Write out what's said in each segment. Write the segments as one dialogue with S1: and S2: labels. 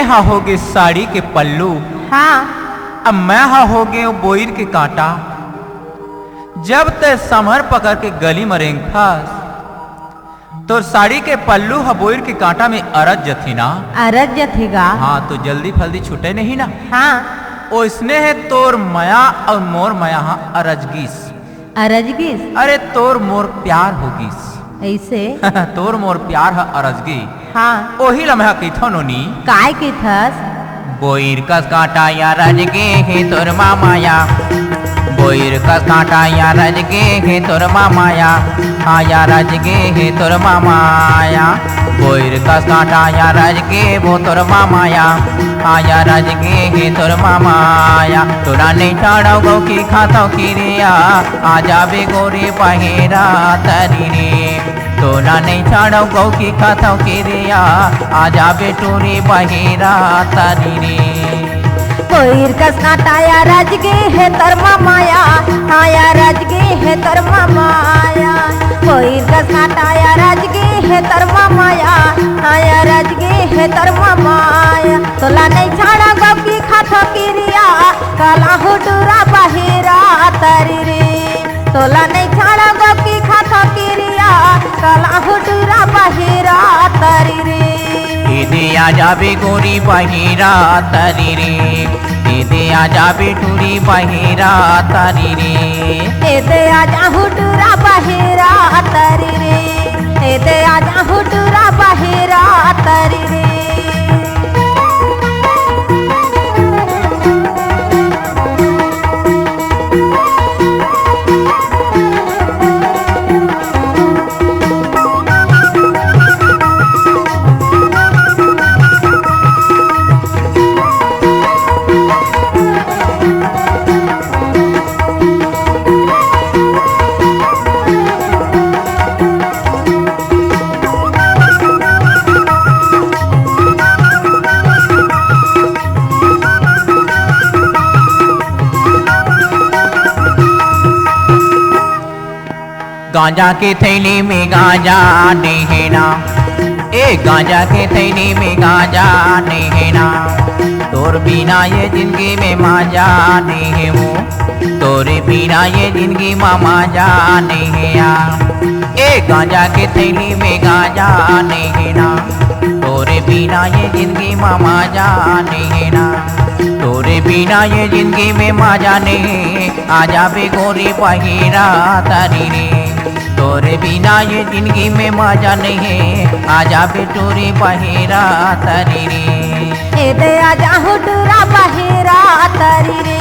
S1: हा होगे साड़ी के पल्लू,
S2: हाँ
S1: अब मैं हा होगे बोईर के कांटा। जब ते समर पकड़ के गली मरेंग फास, तो साड़ी के पल्लू हा बोईर के कांटा में अरज जथी ना।
S2: अरज जथेगा।
S1: हाँ तो जल्दी फल्दी छूटे नहीं ना।
S2: हाँ
S1: ओसने है तोर माया और मोर माया हा अरजगीस।
S2: अरजगिस
S1: अरे तोर मोर प्यार होगीस।
S2: ऐसे।
S1: तोर मोर प्यार हा अरजगी।
S2: हाँ
S1: ओही लम्हा कथो नोनी।
S2: काय के थस।
S1: बोईर कस कांटा या रजगे है तोर माया, बोईर कस कांटा या रजगे है तोर माया, हाँ या रजगे है तोर माया। बोईर कस कांटा या रजगे वो तोर माया, हाँ या रजगे है तोर माया। तोरा नहीं छाड़ो गो की खातो की रिया, आ जाबे गोरे बहेरा तरी रे। तोरा नहीं छाड़ो गौ की खातो की रिया, आ जाबे टोरे बहेरा तरी रे।
S2: कोईर कस कांटा या रजगे है तर माया, हाँ या रजगे है तर माया। कोईर कस कांटा या रजगे है तर माया, हाँ या रजगे है तर माया। तोला नहीं छाड़ा गौ की खातो की रिया, काला हुडूरा बहेरा तरी रे। तोला नहीं छाड़ा गौ की खातो की रिया, काला हुडूरा बहेरा तरी रे।
S1: दीदी आ जाबे गोरी बहेरा तरी रे, दीदी आ जाबे टूरी बहेरा तरी रे।
S2: एदे आजा हुडूरा बहेरा तरी रे, एदे आजा हुडूरा बहेरा तरी रे।
S1: गांजा के थैली में गांजा नहीं ना, ए गांजा के थैली में गांजा नहीं ना। तोर बिना ये जिंदगी में मजा नहीं है वो, तोरे बिना ये जिंदगी में मजा नहीं है या। ए गांजा के थैली में गांजा नहीं ना, तोरे बिना ये जिंदगी में मजा नहीं है ना। तोरे बिना ये जिंदगी में मजा नहीं, आ जाबे गोरी बहेरा तरी रे। तोरे बिना ये जिंदगी में मजा नहीं, आ जाबे टोरे बहेरा तरी रे।
S2: एदे आजा हुडूरा बहेरा तरी रे,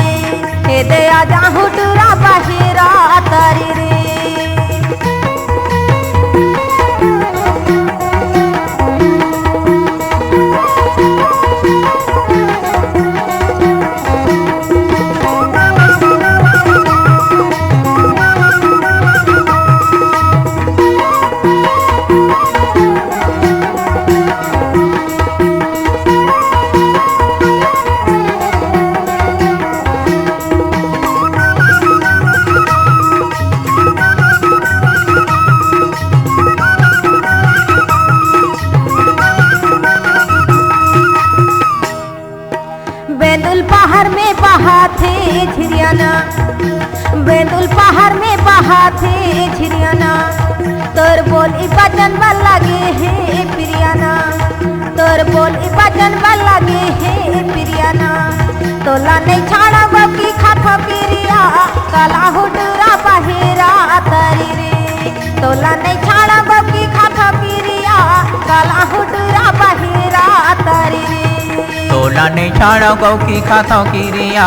S2: एदे आजा हुडूरा बहेरा तरी रे। बेंदुल पहाड़ में बहा थे झिरियाना, बेंदुल पहाड़ में बहा थे झिरियाना। तोर बोली बचन बल लगे है प्रियाना, तोर बोली बचन बल लगे है प्रियाना। तोला नहीं छाड़ा गो की खातो की रिया, काला हुडूरा बहेरा तरी रे। तोला नहीं छाड़ा गो की खातो की रिया, काला हुडूरा बहेरा तरी रे।
S1: तोला नहीं छाड़ो गौ की खातो की रिया,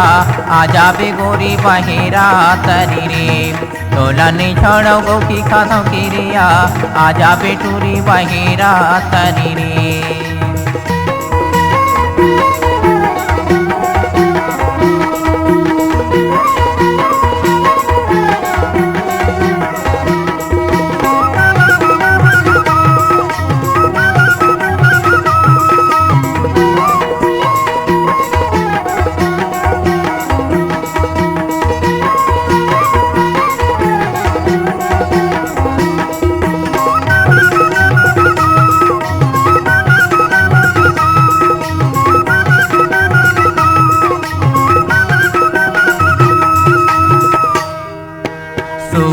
S1: आ जाबे गोरी बहेरा तरी रे। तोला नहीं छाड़ो गौ की खातो की रिया, आ जाबे टूरी बहेरा तरी रे।